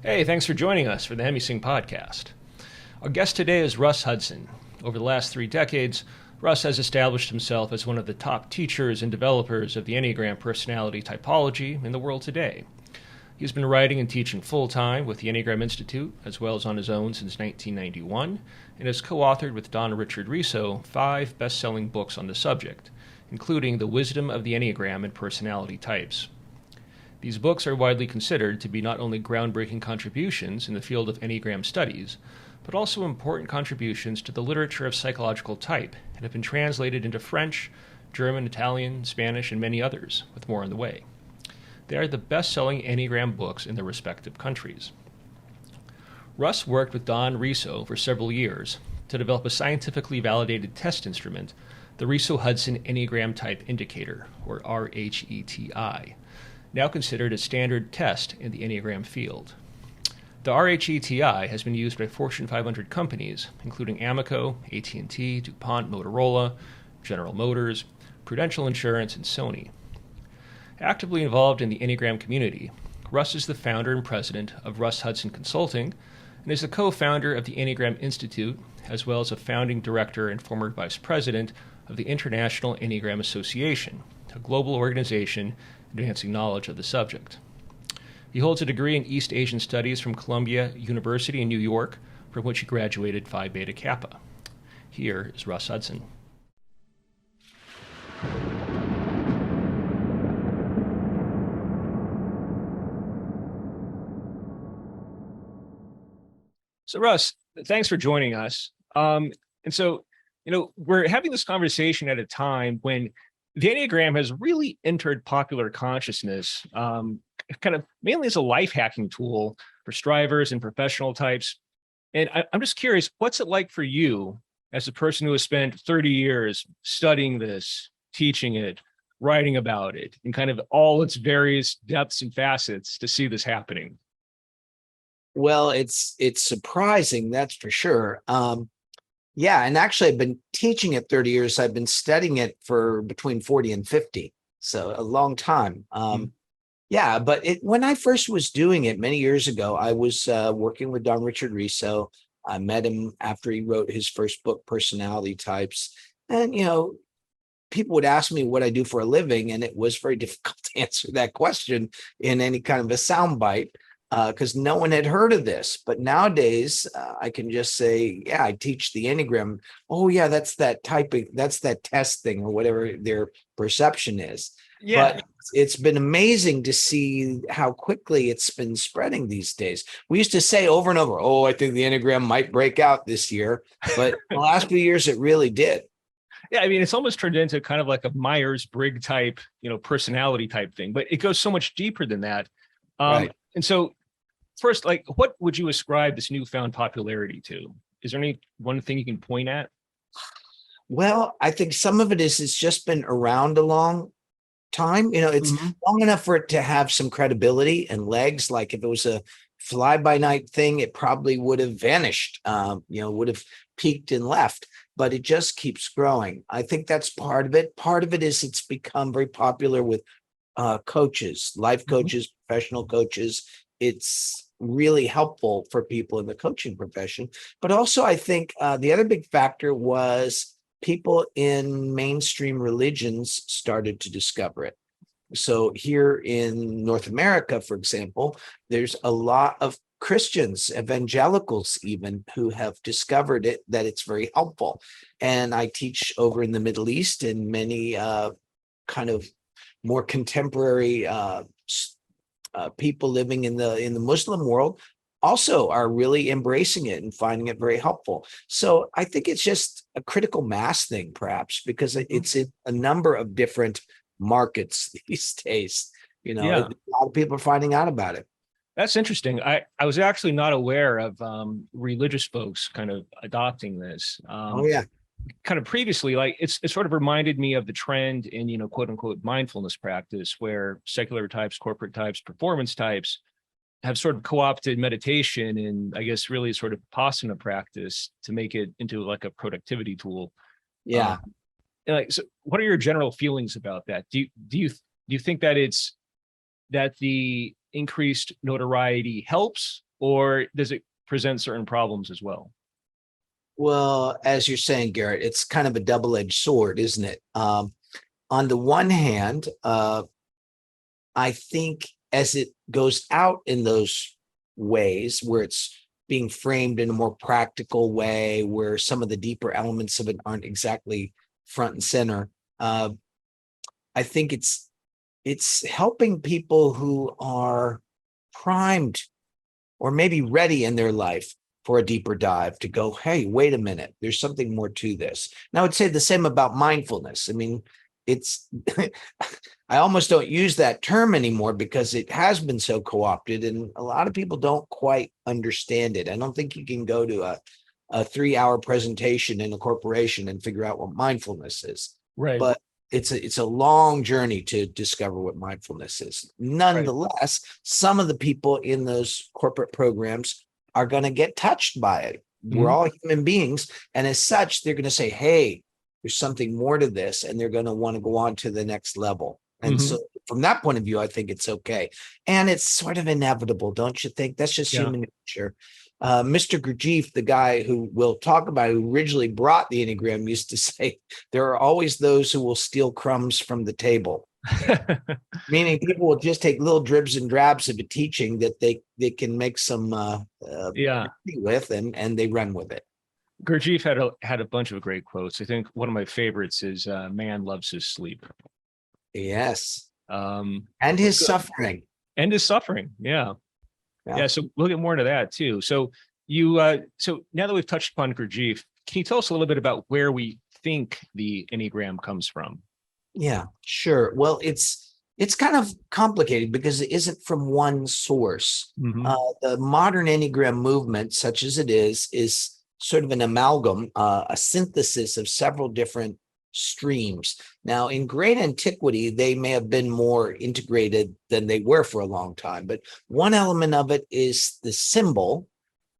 Hey, thanks for joining us for the Hemi-Sync podcast. Our guest today is Russ Hudson. Over the last 3 decades, Russ has established himself as one of the top teachers and developers of the Enneagram personality typology in the world today. He's been writing and teaching full-time with the Enneagram Institute, as well as on his own since 1991, and has co-authored with Don Richard Riso 5 best-selling books on the subject, including The Wisdom of the Enneagram and Personality Types. These books are widely considered to be not only groundbreaking contributions in the field of Enneagram studies, but also important contributions to the literature of psychological type and have been translated into French, German, Italian, Spanish, and many others, with more on the way. They are the best-selling Enneagram books in their respective countries. Russ worked with Don Riso for several years to develop a scientifically validated test instrument, the Riso-Hudson Enneagram Type Indicator, or RHETI, now considered a standard test in the Enneagram field. The RHETI has been used by Fortune 500 companies, including Amoco, AT&T, DuPont, Motorola, General Motors, Prudential Insurance, and Sony. Actively involved in the Enneagram community, Russ is the founder and president of Russ Hudson Consulting and is the co-founder of the Enneagram Institute, as well as a founding director and former vice president of the International Enneagram Association, a global organization advancing knowledge of the subject. He holds a degree in East Asian Studies from Columbia University in New York, from which he graduated Phi Beta Kappa. Here is Russ Hudson. So Russ, thanks for joining us. We're having this conversation at a time when the Enneagram has really entered popular consciousness, kind of mainly as a life hacking tool for strivers and professional types. And I'm just curious, what's it like for you as a person who has spent 30 years studying this, teaching it, writing about it, and kind of all its various depths and facets to see this happening? Well, it's surprising, that's for sure. Yeah, and actually I've been teaching it 30 years. I've been studying it for between 40 and 50, so a long time. Yeah, but when I first was doing it many years ago, I was working with Don Richard Riso. I met him after he wrote his first book, Personality Types. And, people would ask me what I do for a living, and it was very difficult to answer that question in any kind of a soundbite, because no one had heard of this. But nowadays, I can just say, yeah, I teach the Enneagram. Oh, yeah, that's that typing, that's that test thing, or whatever their perception is. Yeah. But it's been amazing to see how quickly it's been spreading these days. We used to say over and over, oh, I think the Enneagram might break out this year. But the last few years, it really did. Yeah, I mean, it's almost turned into kind of like a Myers-Briggs type, personality type thing, but it goes so much deeper than that. Right. And so first, like, what would you ascribe this newfound popularity to? Is there any one thing you can point at? Well, I think some of it is it's just been around a long time. It's long enough for it to have some credibility and legs. Like if it was a fly-by-night thing, it probably would have vanished, would have peaked and left, but it just keeps growing. I think that's part of it. Part of it is it's become very popular with coaches, life coaches, professional coaches. It's really helpful for people in the coaching profession. But also, I think the other big factor was people in mainstream religions started to discover it. So here in North America, for example, there's a lot of Christians, evangelicals even, who have discovered it, that it's very helpful. And I teach over in the Middle East, and many kind of more contemporary people living in the Muslim world also are really embracing it and finding it very helpful. So I think it's just a critical mass thing, perhaps, because it's in a number of different markets these days. A lot of people are finding out about it. That's interesting. I was actually not aware of religious folks kind of adopting this. Oh, yeah. Kind of previously, like it sort of reminded me of the trend in, quote unquote, mindfulness practice, where secular types, corporate types, performance types have sort of co-opted meditation and I guess really sort of Vipassana practice to make it into like a productivity tool. Yeah. So what are your general feelings about that? Do you think that that the increased notoriety helps or does it present certain problems as well? Well, as you're saying, Garrett, it's kind of a double-edged sword, isn't it? On the one hand, I think as it goes out in those ways where it's being framed in a more practical way, where some of the deeper elements of it aren't exactly front and center, I think it's helping people who are primed or maybe ready in their life for a deeper dive to go, hey, wait a minute, there's something more to this. And I would say the same about mindfulness. I mean, it's, I almost don't use that term anymore because it has been so co-opted and a lot of people don't quite understand it. I don't think you can go to a 3-hour presentation in a corporation and figure out what mindfulness is. Right. But it's a long journey to discover what mindfulness is. Nonetheless, some of the people in those corporate programs are going to get touched by it. We're all human beings. And as such, they're going to say, hey, there's something more to this. And they're going to want to go on to the next level. And so from that point of view, I think it's okay. And it's sort of inevitable, don't you think? That's just human nature. Mr. Gurdjieff, the guy who we'll talk about, who originally brought the Enneagram, used to say, there are always those who will steal crumbs from the table. Meaning people will just take little dribs and drabs of a teaching that they can make some with and they run with it. Gurdjieff had a bunch of great quotes. I think one of my favorites is man loves his sleep. Yes. And his suffering. And his suffering. Yeah. So we'll get more into that too. So so now that we've touched upon Gurdjieff, can you tell us a little bit about where we think the Enneagram comes from? Yeah, sure. Well, it's kind of complicated because it isn't from one source. The modern Enneagram movement, such as it is sort of an amalgam, a synthesis of several different streams. Now, in great antiquity, they may have been more integrated than they were for a long time. But one element of it is the symbol,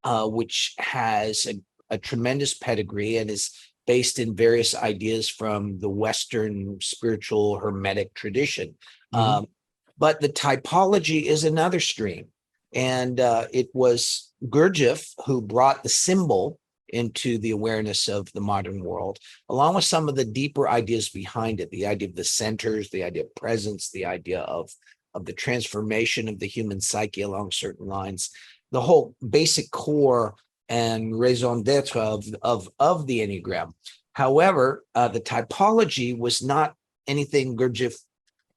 which has a tremendous pedigree and is based in various ideas from the Western spiritual Hermetic tradition. But the typology is another stream. And it was Gurdjieff who brought the symbol into the awareness of the modern world, along with some of the deeper ideas behind it, the idea of the centers, the idea of presence, the idea of the transformation of the human psyche along certain lines, the whole basic core and raison d'etre of the Enneagram. However, the typology was not anything Gurdjieff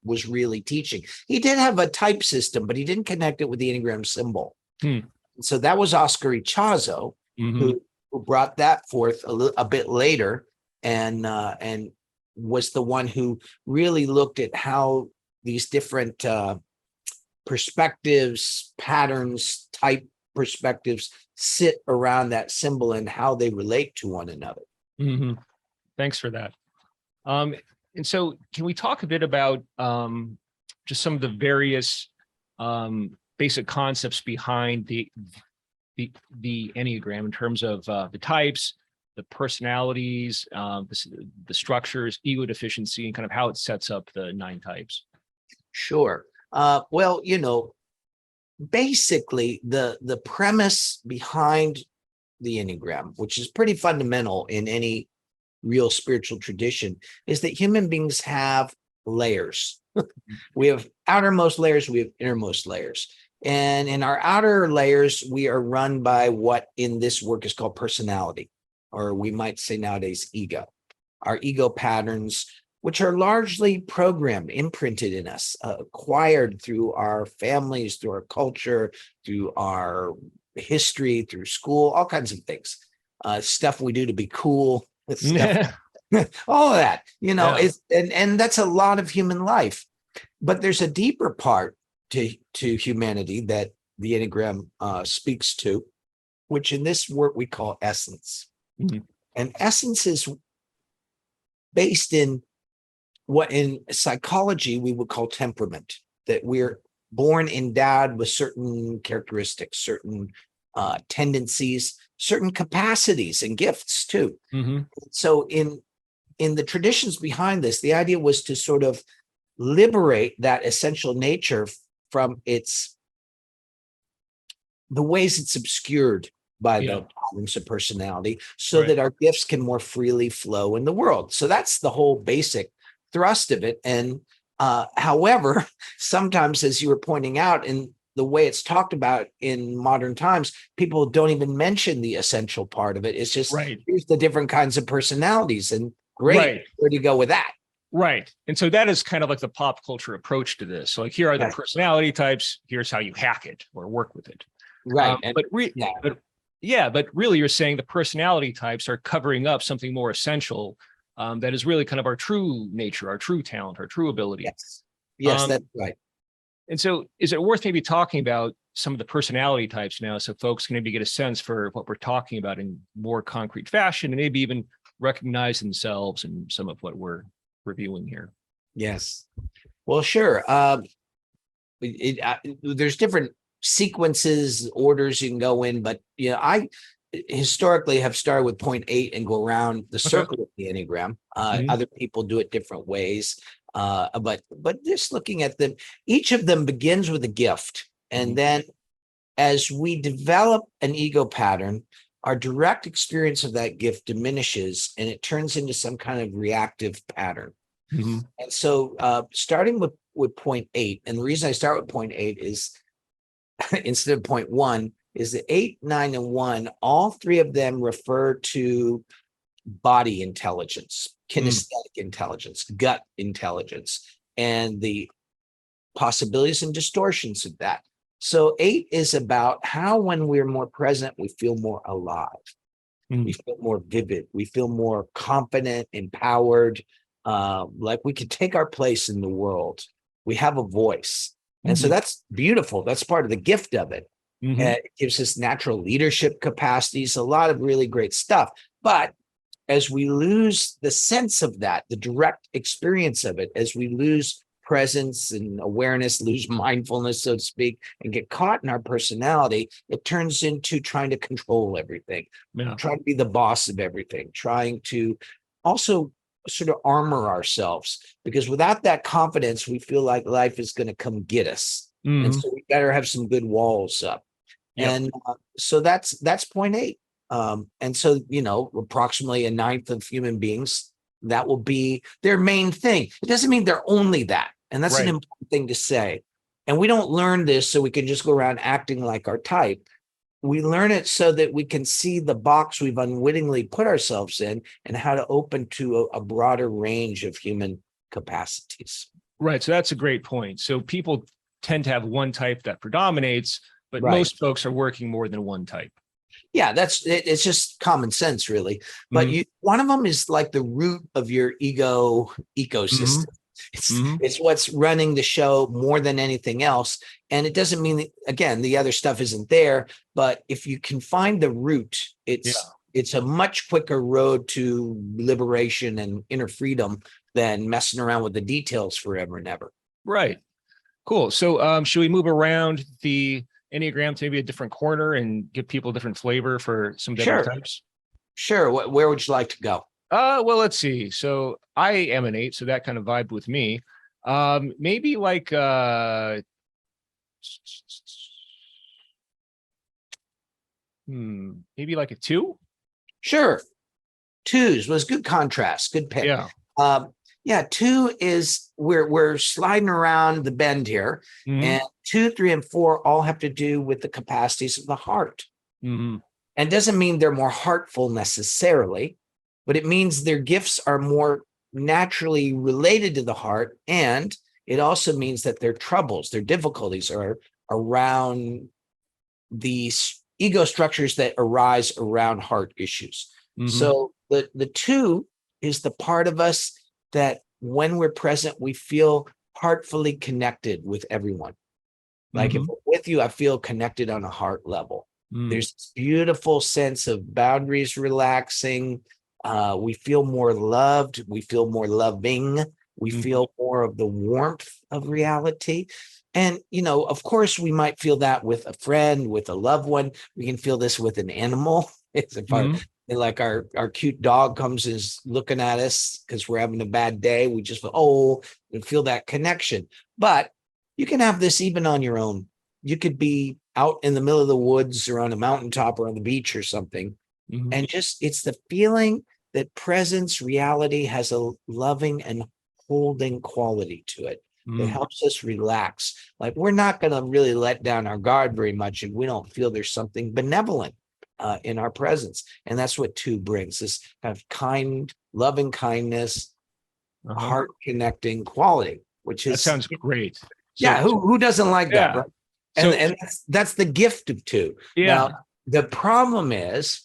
was really teaching. He did have a type system, but he didn't connect it with the Enneagram symbol. So that was Oscar Ichazo, who brought that forth a bit later and was the one who really looked at how these different perspectives, patterns, type perspectives sit around that symbol and how they relate to one another. Thanks for that. And so can we talk a bit about just some of the various basic concepts behind the Enneagram in terms of the types, the personalities, the structures, ego deficiency, and kind of how it sets up the 9 types? Sure. Well, basically the premise behind the Enneagram, which is pretty fundamental in any real spiritual tradition, is that human beings have layers. We have outermost layers, we have innermost layers. And in our outer layers, we are run by what in this work is called personality, or we might say nowadays ego. Our ego patterns, which are largely programmed, imprinted in us, acquired through our families, through our culture, through our history, through school, all kinds of things. Stuff we do to be cool, stuff, all of that, and that's a lot of human life. But there's a deeper part to humanity that the Enneagram speaks to, which in this work we call essence. And essence is based in what in psychology we would call temperament, that we're born endowed with certain characteristics, certain tendencies, certain capacities and gifts too. So in the traditions behind this, the idea was to sort of liberate that essential nature from its the ways it's obscured by the problems of personality, so that our gifts can more freely flow in the world. So that's the whole basic thrust of it. And however, sometimes, as you were pointing out, in the way it's talked about in modern times, people don't even mention the essential part of it. It's just, here's the different kinds of personalities, and great, where do you go with that? Right. And so that is kind of like the pop culture approach to this. So like, here are the personality types. Here's how you hack it or work with it. Right. But really you're saying the personality types are covering up something more essential, that is really kind of our true nature, our true talent, our true ability. Yes, that's right. And so is it worth maybe talking about some of the personality types now, so folks can maybe get a sense for what we're talking about in more concrete fashion, and maybe even recognize themselves in some of what we're reviewing here? Yes. Well, sure. There's different sequences, orders you can go in, but I historically have started with point 8 and go around the circle of the Enneagram. Other people do it different ways. But just looking at them, each of them begins with a gift. And then as we develop an ego pattern, our direct experience of that gift diminishes, and it turns into some kind of reactive pattern. And so starting with point 8, and the reason I start with point 8 is instead of point 1, is the 8, 9, and 1, all three of them refer to body intelligence, kinesthetic intelligence, gut intelligence, and the possibilities and distortions of that. So 8 is about how, when we're more present, we feel more alive. We feel more vivid. We feel more confident, empowered, like we can take our place in the world. We have a voice. And so that's beautiful. That's part of the gift of it. It gives us natural leadership capacities, a lot of really great stuff. But as we lose the sense of that, the direct experience of it, as we lose presence and awareness, lose mindfulness, so to speak, and get caught in our personality, it turns into trying to control everything, trying to be the boss of everything, trying to also sort of armor ourselves, because without that confidence, we feel like life is going to come get us. And so we better have some good walls up. And so that's point 8. And so, approximately a ninth of human beings, that will be their main thing. It doesn't mean they're only that. And that's an important thing to say. And we don't learn this so we can just go around acting like our type. We learn it so that we can see the box we've unwittingly put ourselves in, and how to open to a broader range of human capacities. Right. So that's a great point. So people tend to have one type that predominates, but most folks are working more than one type. Yeah, it's just common sense, really. But one of them is like the root of your ego ecosystem. It's what's running the show more than anything else. And it doesn't mean that, again, the other stuff isn't there. But if you can find the root, it's a much quicker road to liberation and inner freedom than messing around with the details forever and ever. Right. Cool. So should we move around the Enneagram to maybe a different corner and give people a different flavor for some different types? Sure. Where would you like to go? Well, let's see. So I am an 8, so that kind of vibed with me. Maybe like maybe like a 2. Sure. 2s was good contrast. Good pick. Yeah. 2 is we're sliding around the bend here, and 2, 3, and 4 all have to do with the capacities of the heart. And doesn't mean they're more heartful necessarily, but it means their gifts are more naturally related to the heart. And it also means that their troubles, their difficulties are around these ego structures that arise around heart issues. So the 2 is the part of us that when we're present, we feel heartfully connected with everyone. Like if I'm with you, I feel connected on a heart level. There's this beautiful sense of boundaries relaxing. We feel more loved. We feel more loving. We feel more of the warmth of reality. And, of course, we might feel that with a friend, with a loved one. We can feel this with an animal. It's a part like our cute dog comes and is looking at us because we're having a bad day. We just feel that connection. But you can have this even on your own. You could be out in the middle of the woods or on a mountaintop or on the beach or something. Mhm. And just, it's the feeling that presence, reality has a loving and holding quality to it. It Mm. helps us relax. Like we're not going to really let down our guard very much if we don't feel there's something benevolent in our presence. And that's what two brings, this kind of kind, loving kindness, Uh-huh. heart connecting quality, which That is, sounds great. yeah, So who doesn't like that, yeah. right? So And that's the gift of two. yeah. Now, the problem is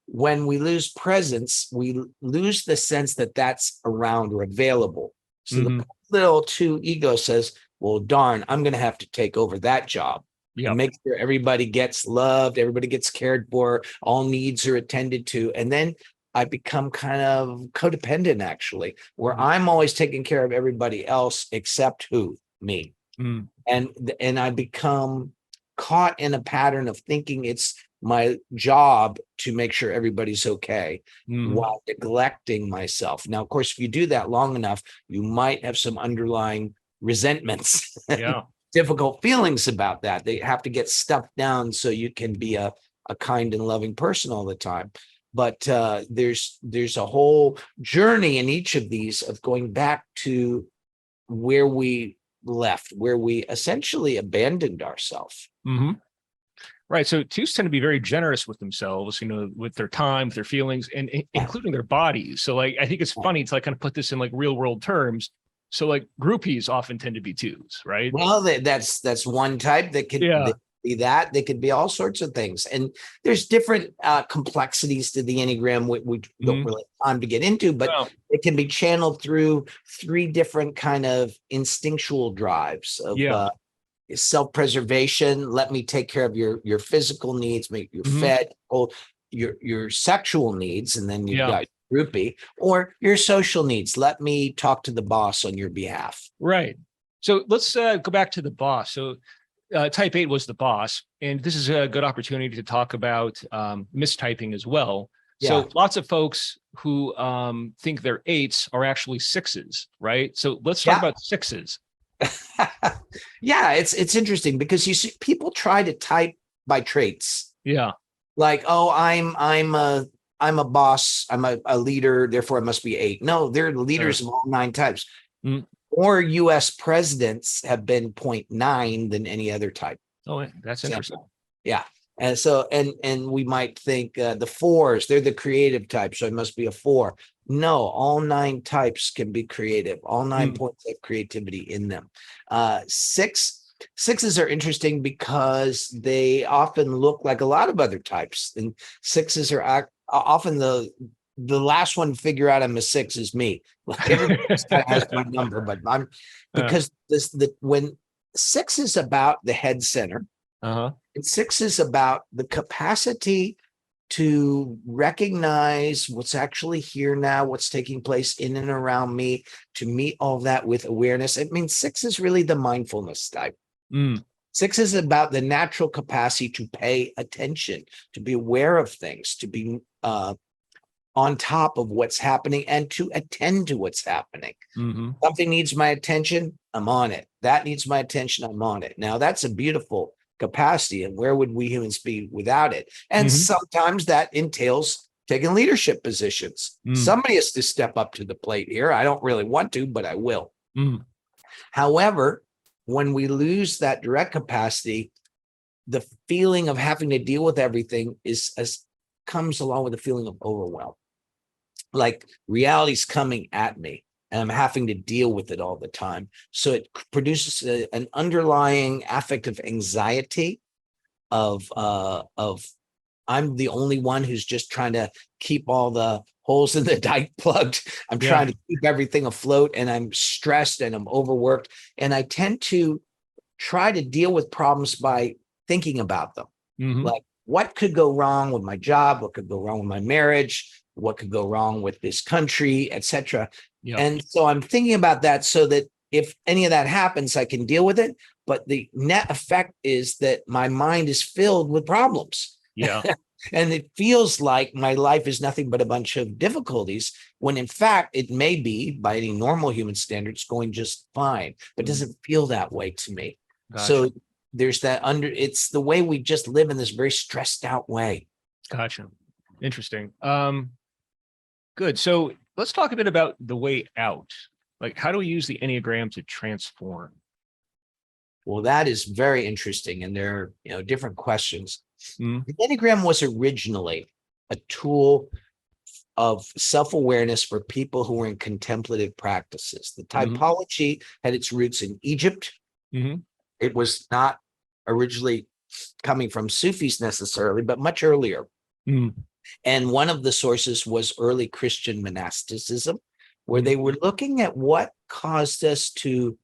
when we lose presence, we lose the sense that that's around or available. So the Mhm. little two ego says, well, darn, I'm going to have to take over that job and Yep. make sure everybody gets loved, everybody gets cared for, all needs are attended to. And then I become kind of codependent, actually, where Mhm. I'm always taking care of everybody else except who? Me. Mm. And I become caught in a pattern of thinking it's my job to make sure everybody's okay Mhm. while neglecting myself. Now, of course, if you do that long enough, you might have some underlying resentments, Yeah. difficult feelings about that. They have to get stuffed down so you can be a kind and loving person all the time. But there's a whole journey in each of these of going back to where we left, where we essentially abandoned ourselves. Mm-hmm. Right. So twos tend to be very generous with themselves, with their time, with their feelings, and Yeah. including their bodies. So like, I think it's funny to like kind of put this in like real world terms. So like groupies often tend to be twos, right? Well, that's one type that could Yeah. be that. They could be all sorts of things. And there's different complexities to the Enneagram, we don't Mhm. really have time to get into, but Well, it can be channeled through three different kind of instinctual drives of yeah. self-preservation. Let me take care of your physical needs, make you Mhm. fed, your sexual needs, and then you've Yeah. got groupie, or your social needs. Let me talk to the boss on your behalf. Right. So let's go back to the boss. So type 8 was the boss, and this is a good opportunity to talk about mistyping as well. Yeah. So lots of folks who think they're eights are actually sixes, right? So let's talk Yeah. about sixes. Yeah, it's interesting because you see people try to type by traits. Yeah. Like, oh, I'm a boss, I'm a leader, therefore I must be 8. No, they're the leaders of all 9 types. Mm. More US presidents have been 0.9 than any other type. Oh, that's interesting. Yeah. And so, and we might think the 4s, they're the creative type, so it must be a 4. No, all 9 types can be creative. All 9 points have creativity in them. Sixes are interesting because they often look like a lot of other types, and sixes are often the last one to figure out I'm a 6 is me. Like everybody has my number, but I'm because when 6 is about the head center, Uh-huh. and 6 is about the capacity to recognize what's actually here now, what's taking place in and around me, to meet all that with awareness. I mean, 6 is really the mindfulness type. Mm. 6 is about the natural capacity to pay attention, to be aware of things, to be on top of what's happening and to attend to what's happening. Mm-hmm. Something needs my attention, I'm on it. That needs my attention, I'm on it. Now, that's a beautiful capacity, and where would we humans be without it? And sometimes that entails taking leadership positions. Somebody has to step up to the plate here. I don't really want to, but I will. However, when we lose that direct capacity, the feeling of having to deal with everything comes along with a feeling of overwhelm. Like reality's coming at me and I'm having to deal with it all the time. So it produces an underlying affective anxiety of I'm the only one who's just trying to keep all the holes in the dike plugged. I'm trying to keep everything afloat, and I'm stressed and I'm overworked. And I tend to try to deal with problems by thinking about them. Like, what could go wrong with my job? What could go wrong with my marriage? What could go wrong with this country, etc. And so I'm thinking about that so that if any of that happens, I can deal with it. But the net effect is that my mind is filled with problems. Yeah. And it feels like my life is nothing but a bunch of difficulties, when in fact it may be, by any normal human standards, going just fine, but it doesn't feel that way to me. Gotcha. So there's that it's the way we just live in this very stressed out way. Gotcha. Interesting. Good. So let's talk a bit about the way out. Like, how do we use the Enneagram to transform? Well, that is very interesting. And there are, different questions. Mm. The Enneagram was originally a tool of self-awareness for people who were in contemplative practices. The typology had its roots in Egypt. It was not originally coming from Sufis necessarily, but much earlier. And one of the sources was early Christian monasticism, where they were looking at what caused us to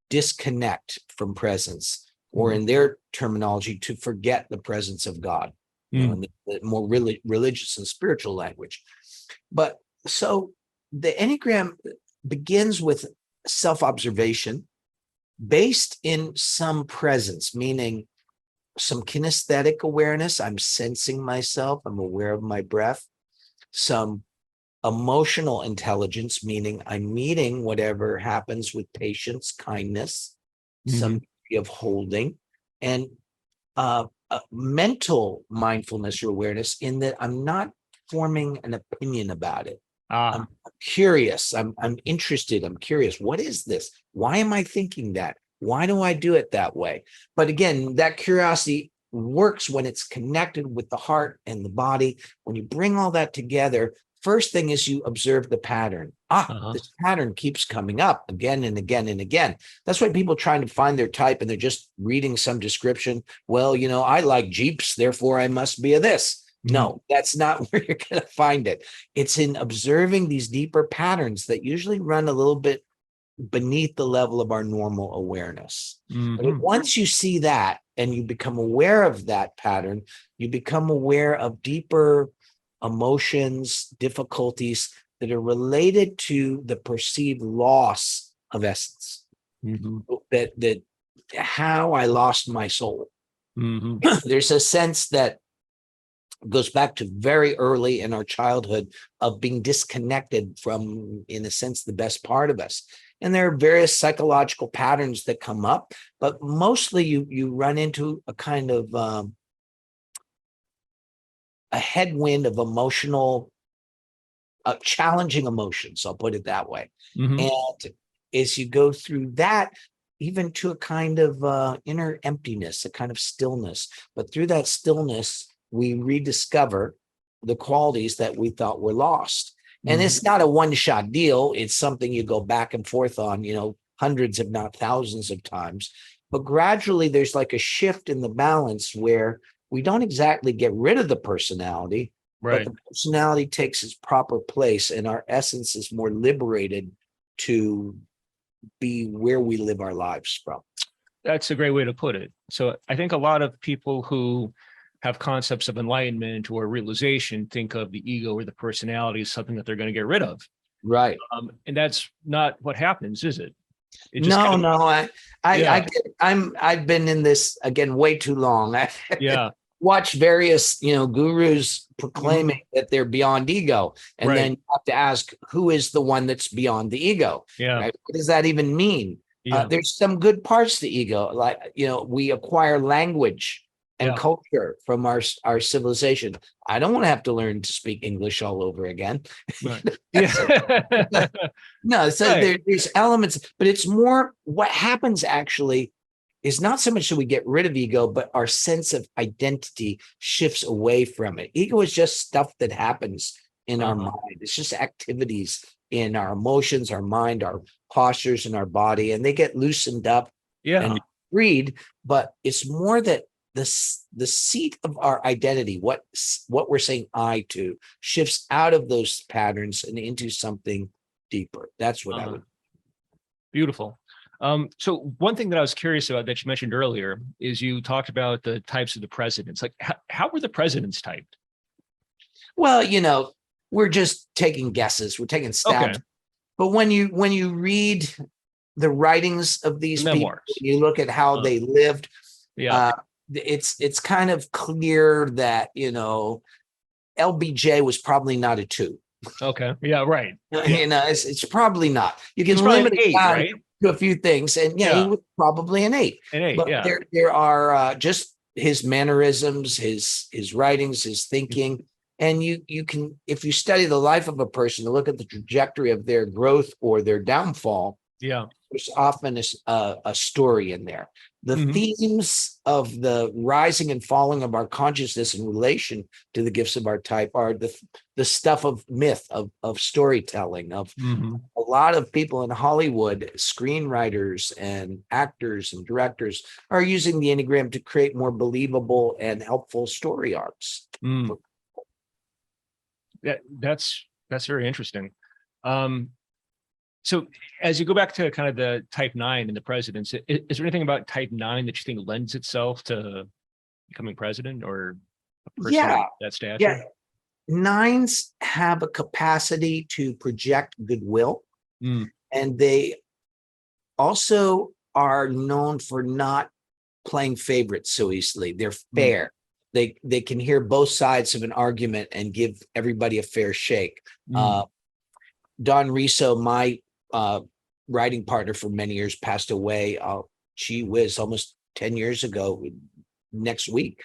disconnect from presence, or in their terminology, to forget the presence of God, in the more religious and spiritual language. But so the Enneagram begins with self-observation based in some presence, meaning some kinesthetic awareness. I'm sensing myself. I'm aware of my breath. Some emotional intelligence, meaning I'm meeting whatever happens with patience, kindness, some degree of holding, and mental mindfulness or awareness, in that I'm not forming an opinion about it. I'm curious. I'm interested. I'm curious. What is this? Why am I thinking that? Why do I do it that way? But again, that curiosity works when it's connected with the heart and the body. When you bring all that together, first thing is you observe the pattern. This pattern keeps coming up again and again and again. That's why people trying to find their type and they're just reading some description. Well, I like Jeeps, therefore I must be a this. No, that's not where you're going to find it. It's in observing these deeper patterns that usually run a little bit beneath the level of our normal awareness. But once you see that and you become aware of that pattern, you become aware of deeper emotions, difficulties that are related to the perceived loss of essence. That how I lost my soul. There's a sense that goes back to very early in our childhood of being disconnected from, in a sense, the best part of us. And there are various psychological patterns that come up, but mostly you run into a kind of a headwind of emotional, challenging emotions. I'll put it that way. And as you go through that, even to a kind of inner emptiness, a kind of stillness, but through that stillness, we rediscover the qualities that we thought were lost. And it's not a one-shot deal. It's something you go back and forth on, hundreds, if not thousands of times. But gradually, there's like a shift in the balance where we don't exactly get rid of the personality, but the personality takes its proper place and our essence is more liberated to be where we live our lives from. That's a great way to put it. So I think a lot of people who have concepts of enlightenment or realization think of the ego or the personality as something that they're going to get rid of. Right. And that's not what happens, is it? I've been in this again way too long. Watch various gurus proclaiming that they're beyond ego, and then you have to ask, who is the one that's beyond the ego? Right? What does that even mean? There's some good parts to the ego, like we acquire language and culture from our civilization. I don't want to have to learn to speak English all over again. No, so there's elements, but it's more what happens actually is not so much that we get rid of ego, but our sense of identity shifts away from it. Ego is just stuff that happens in our mind. It's just activities in our emotions, our mind, our postures, and our body, and they get loosened up and freed. But it's more that the seat of our identity, what we're saying I to, shifts out of those patterns and into something deeper. That's what I would. Beautiful. So one thing that I was curious about that you mentioned earlier is you talked about the types of the presidents. Like, how were the presidents typed? Well, we're just taking guesses. We're taking stabs. But when you read the writings of these people, you look at how they lived. It's kind of clear that LBJ was probably not a 2. Okay. Yeah. Right. It's probably not. You can limit it 8, down. right? to a few things, and yeah, he was probably an 8. An 8, But yeah. there are just his mannerisms, his writings, his thinking, and you can, if you study the life of a person, to look at the trajectory of their growth or their downfall. Yeah. There's often a story in there. The themes of the rising and falling of our consciousness in relation to the gifts of our type are the stuff of myth, of storytelling, of a lot of people in Hollywood, screenwriters and actors and directors, are using the Enneagram to create more believable and helpful story arcs. That's very interesting. So as you go back to kind of the type 9 and the presidents, is there anything about type 9 that you think lends itself to becoming president or a person of that stature? Yeah. 9s have a capacity to project goodwill, and they also are known for not playing favorites so easily. They're fair. They can hear both sides of an argument and give everybody a fair shake. Don Riso, my writing partner for many years, passed away. Gee whiz, almost 10 years ago next week.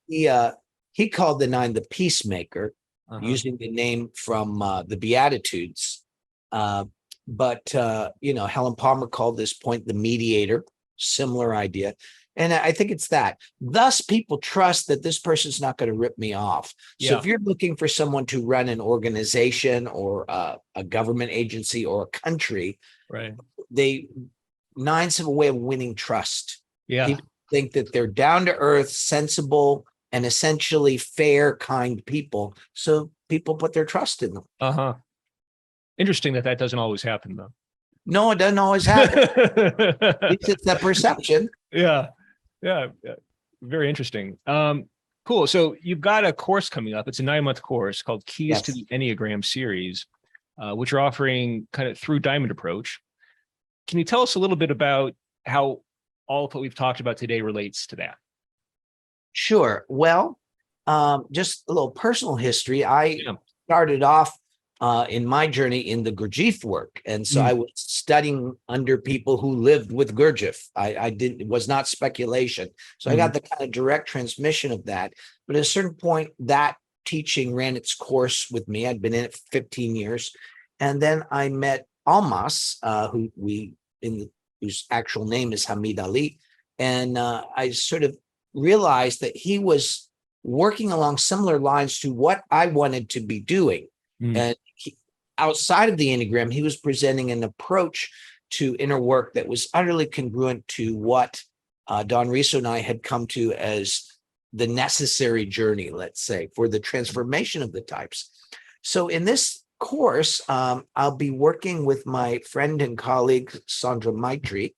He called the 9 the Peacemaker, using the name from the Beatitudes. But Helen Palmer called this point the mediator, similar idea. And I think it's that. Thus, people trust that this person's not going to rip me off. So if you're looking for someone to run an organization or a government agency or a country, right? 9s have a way of winning trust. Yeah. People think that they're down to earth, sensible, and essentially fair, kind people. So people put their trust in them. Interesting that doesn't always happen, though. No, it doesn't always happen. At least it's that perception. Yeah. Very interesting. Cool. So you've got a course coming up. It's a 9-month course called Keys to the Enneagram series, which you're offering kind of through Diamond Approach. Can you tell us a little bit about how all of what we've talked about today relates to that? Sure. Well, just a little personal history. I started off in my journey in the Gurdjieff work. And so I was studying under people who lived with Gurdjieff. It was not speculation. So I got the kind of direct transmission of that. But at a certain point, that teaching ran its course with me. I'd been in it for 15 years. And then I met Almas, whose actual name is Hamid Ali. And I sort of realized that he was working along similar lines to what I wanted to be doing. And outside of the Enneagram, he was presenting an approach to inner work that was utterly congruent to what Don Riso and I had come to as the necessary journey, let's say, for the transformation of the types. So in this course, I'll be working with my friend and colleague, Sandra Maitri,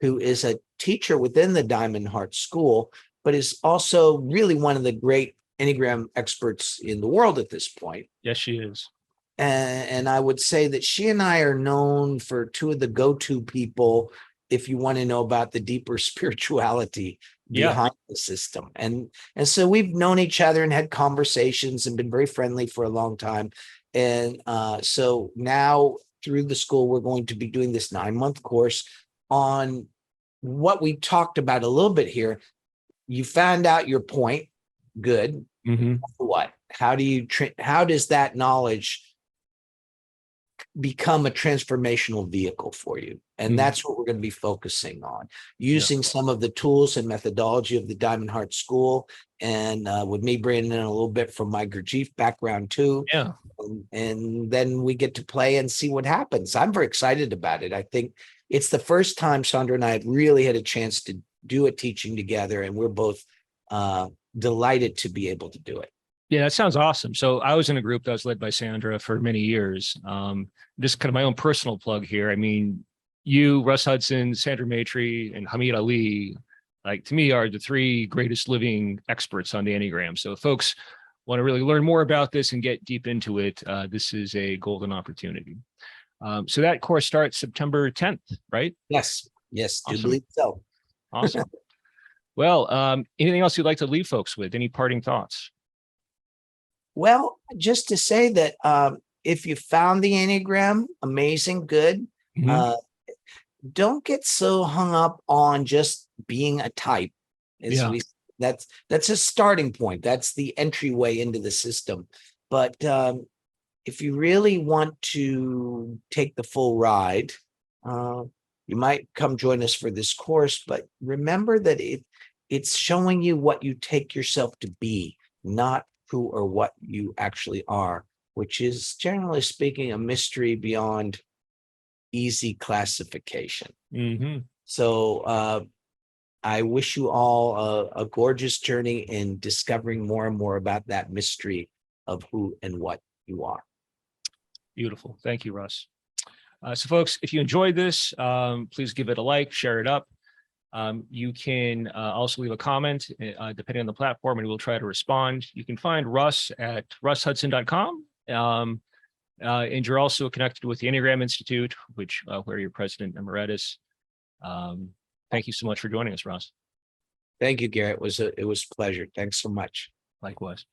who is a teacher within the Diamond Heart School, but is also really one of the great Enneagram experts in the world at this point. Yes, she is. And I would say that she and I are known for two of the go-to people if you want to know about the deeper spirituality behind the system. And so we've known each other and had conversations and been very friendly for a long time. And so now through the school, we're going to be doing this 9-month course on what we talked about a little bit here. You found out your point. Good. What? How does that knowledge become a transformational vehicle for you? And that's what we're going to be focusing on, using some of the tools and methodology of the Diamond Heart School, and with me bringing in a little bit from my Gurdjieff background too. And then we get to play and see what happens. I'm very excited about it. I think it's the first time Sandra and I have really had a chance to do a teaching together, and we're both delighted to be able to do it. Yeah, that sounds awesome. So I was in a group that was led by Sandra for many years. Just kind of my own personal plug here. I mean, you, Russ Hudson, Sandra Maitri, and Hamid Ali, like, to me, are the 3 greatest living experts on the Enneagram. So if folks want to really learn more about this and get deep into it, this is a golden opportunity. So that course starts September 10th, right? Yes, Awesome. Do believe so. Awesome. Well, anything else you'd like to leave folks with? Any parting thoughts? Well, just to say that if you found the Enneagram, amazing, good. don't get so hung up on just being a type. As Yeah. we that's a starting point. That's the entryway into the system. But if you really want to take the full ride, you might come join us for this course. But remember that it's showing you what you take yourself to be, not who or what you actually are, which is generally speaking a mystery beyond easy classification. Mm-hmm. So I wish you all a gorgeous journey in discovering more and more about that mystery of who and what you are. Beautiful. Thank you, Russ. So folks, if you enjoyed this, please give it a like, share it up. You can also leave a comment depending on the platform, and we'll try to respond. You can find Russ at russhudson.com. And you're also connected with the Enneagram Institute, which where you're president emeritus. Thank you so much for joining us, Russ. Thank you, Garrett. It was a pleasure. Thanks so much. Likewise.